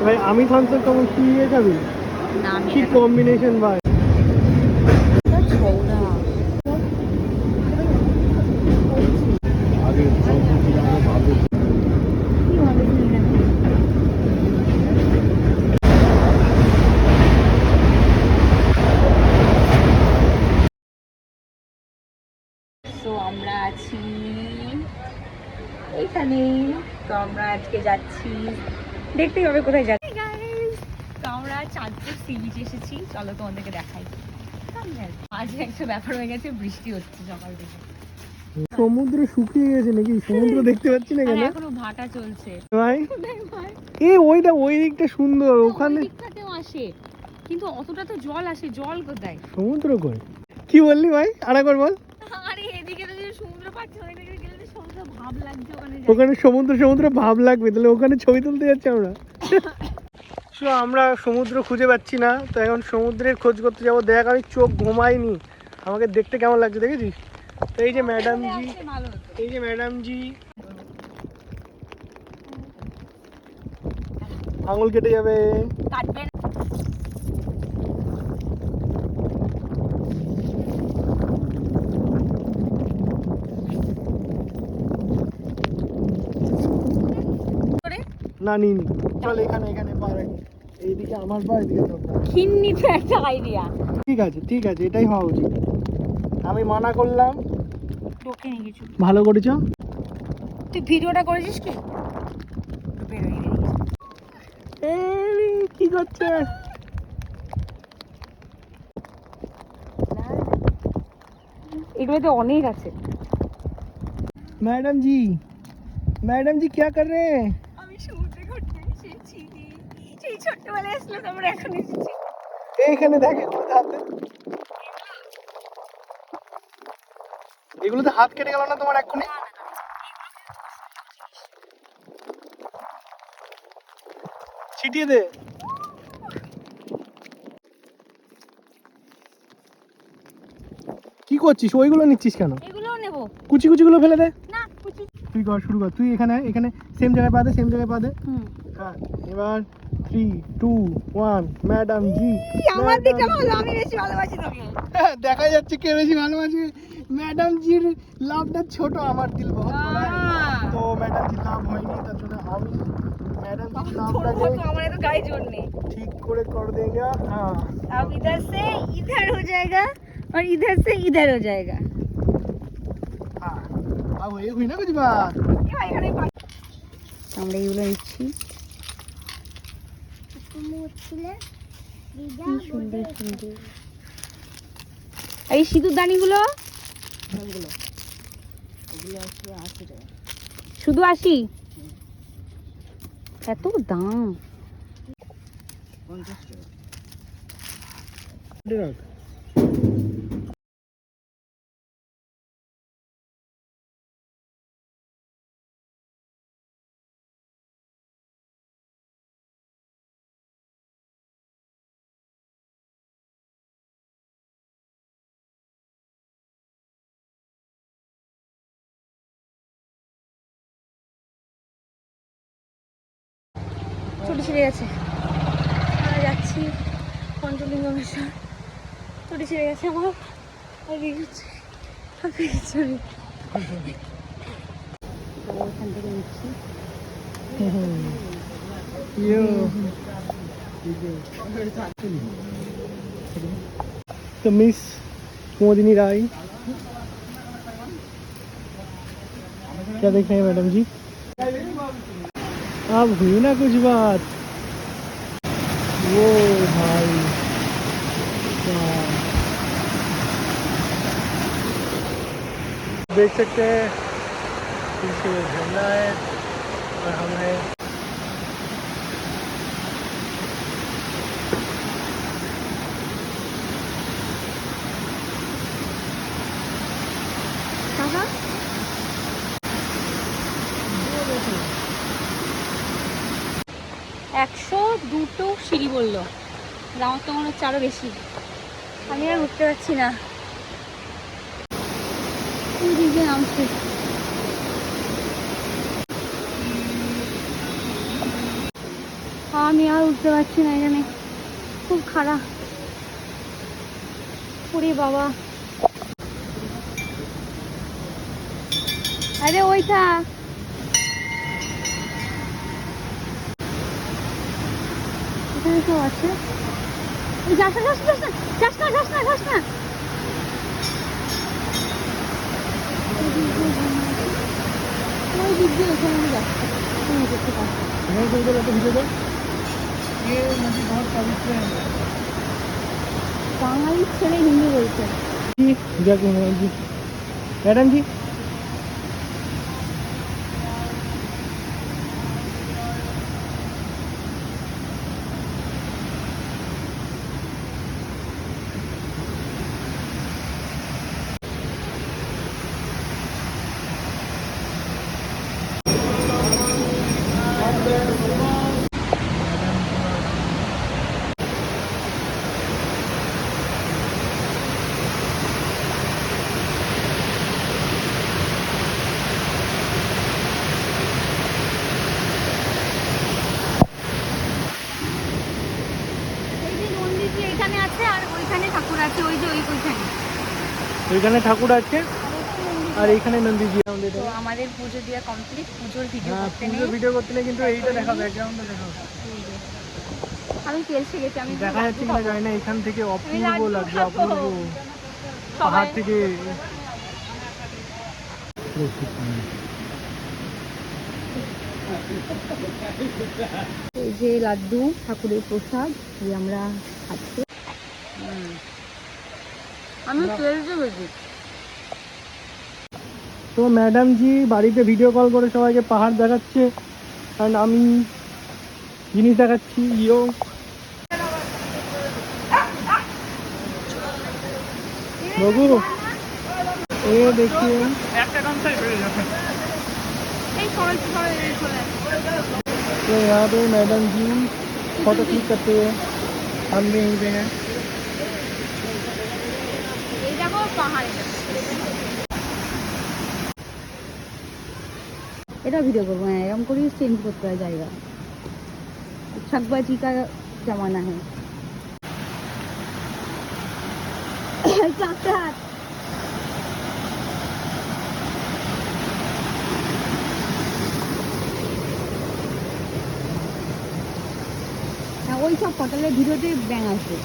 ভাই আমি থামসাপ কেমন কি ইয়ে খাবি? না আমি কি কম্বিনেশন ভাই। ছৌড়া আগে ভালো। তো আমরা আছি এইখানে। তো আমরা আজকে যাচ্ছি, দেখতেই হবে কোথায় যাচ্ছি। তো আমরা চাঁদপুর সি বিচে এসেছি, চলো তোমাদেরকে দেখাই। আজ একটা ব্যাপার হয়ে গেছে, বৃষ্টি হচ্ছে সকাল থেকে। সমুদ্র শুকিয়ে গেছে নাকি? সমুদ্র দেখতে পাচ্ছি না কেন? এখনো ভাটা চলছে ভাই ওই দিকটা সুন্দর, ওখানে দিকটাতেও আসে কিন্তু অতটা তো জল আসে, জল কোথায়? সমুদ্র কই? কি বললি ভাই, আরেকবার বল। আরে এদিকে তো সমুদ্র পাচ্ছে, ওইদিকে গেলে তো সমুদ্র ভাব লাগছে। ওখানে সমুদ্র ভাব লাগবে, তাহলে ওখানে ছবি তুলতে যাচ্ছি আমরা। সো আমরা সমুদ্র খুঁজে পাচ্ছি না, তো এখন সমুদ্রের খোঁজ করতে যাবো। দেখ আমি চোখ ঘুমাইনি, আমাকে দেখতে কেমন লাগছে দেখেছিস? তো এই যে ম্যাডাম জি, এই যে ম্যাডাম জি আঙুল কেটে যাবে। কাটবে না। না নিন, চল এখানে এখানে পার, এইদিকে আমার পা, এদিকে তোর পা। খিন্নি তো একটা আইডিয়া। ঠিক আছে এটাই হওয়া উচিত। আমি মানা করলাম, তোকে নিয়ে কিছু ভালো করেছ। তুই ভিডিওটা করেছিস কি? কি করছে? এগুলোতে অনেক আছে। मैडम जी क्या कर रहे हैं? আমি সমুদ্রে ঘুরতে এসেছি, সেই ছোট্টবেলায় আসলে তো আমরা এখন এসেছি। এইখানে দেখ, এগুলোতে হাত কেটে গেল না তোমার এক্ষুনি? ছিটিয়ে দে। কি করছিস? ওইগুলো নিচ্ছিস কেন? এগুলোও নেব কুচিগুলো ফেলে দে। না। কুচি তুই কর, শুরু কর। তুই এখানে সেম জায়গায় পা দে, সেম জায়গায় পা দে। হ্যাঁ, এবার 3 2 1 ম্যাডাম জি। আমার দিকটা ভালো, আমি বেশি ভালোবাসি তোকে। দেখা যাচ্ছে কে বেশি ভালোবাসে। ম্যাডাম জির লাভটা ছোট, আমার দিল বহুত বড় है। তো ম্যাডাম জি লাভ হয়নি, তার জন্য আমি ম্যাডাम जी लाभটাকে हमारे तो गाड़ी जोड़ने ठीक করে कर देगा। हाँ, अब इधर से इधर हो जाएगा और इधर से इधर हो जाएगा। हाँ, अब ये हुई ना कुछ बात। আমরা এগুলো নিচ্ছি। এই সিঁদুর দানিগুলো শুধু 80? এত দাম? রাখ। চুটি ছিঁড়ে গেছে, আমরা যাচ্ছি পঞ্চলিঙ্গেশ্বর। চুটি ছিঁড়ে গেছে আমার, ওখান থেকে নিচ্ছি। तो मिस मोदिनी राय, क्या देख रहे हैं मैडम जी? अब हुई ना कुछ बात। वो भाई देख सकते हैं, पीछे झरना है और हम हैं कहाँ? 102টো সিঁড়ি বললো, আমার তো মনে হচ্ছে আরো বেশি। আমি আর উঠতে পারছি না, নামছে। আমি আর উঠতে পারছি না এখানে, খুব খারাপ। ওরে বাবা, আরে ওইটা এখানে সব আছে। এই যাস না যাস না যাস না যাস না যাস না। ওই দিক দিয়ে ওখানে যাচ্ছে, তুমি দেখতে পাচ্ছ। বাঙালির ছেলে হিন্দি বলছে। मैडम जी এই যে মন্দিরটি এখানে আছে আর ওইখানে ঠাকুর আছে, ওই যে ওইখানে। ওইখানে ঠাকুর আছে আর এইখানে নন্দীজি আমাদের। তো আমাদের পুজো দেওয়া কমপ্লিট, পুজোর ভিডিও করতে নেই, পুজো ভিডিও করতে নেই, কিন্তু এইটা দেখা ব্যাকগ্রাউন্ডটা দেখা। আমি কেলসে গেছি, আমি দেখা যাচ্ছে কিনা জানি না, এখান থেকে অপূর্ব লাড্ডু লাগছে, খাবো। অপূর্ব সবাই পাহাড় থেকে। এই যে লাড্ডু ঠাকুরের প্রসাদ, এই আমরা খাচ্ছি। আমি কেলসে গেছি। তো ম্যাডাম জি বাড়িতে ভিডিও কল করে সবাইকে পাহাড় দেখাচ্ছে, কারণ আমি জিনিস দেখাচ্ছি। ইয়ো बबू ये देखिए तो यहाँ पे मैडम जी फोटो क्लिक करते हुए हम भी यहीं पे हैं। এটা ভিডিও করবো, হ্যাঁ এরকম করেই চেঞ্জ করতে হয় জায়গা, छकबाजी का जमाना है। ওই সব হোটেলের ভিডিওতে ব্যাং আসবে।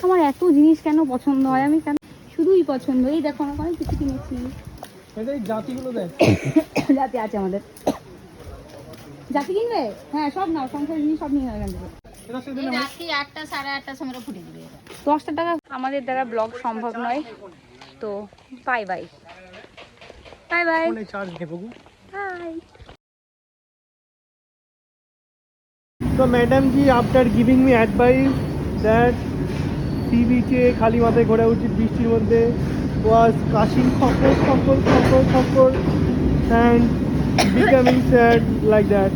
আমার এত জিনিস কেন পছন্দ হয়, আমি কেন শুধুই পছন্দ। এই দেখো আমার অনেক কিছু কিনেছি। জাতিগুলো দেখ, জাতি আছে আমাদের। জাতি কিনবে? হ্যাঁ সব নাও, সংসার জিনিস সব নিয়ে এখান থেকে। 8টা 8:30 সময় ফুটে দিবে। 10টা টাকা আমাদের দ্বারা ব্লগ সম্ভব নয়, তো bye bye bye bye charge है बबू। By. So madam ji, after giving me advice that sea beach এ খালি মাথায় ঘোরা উচিত বৃষ্টির মধ্যে, was crushing খপর and becoming sad like that.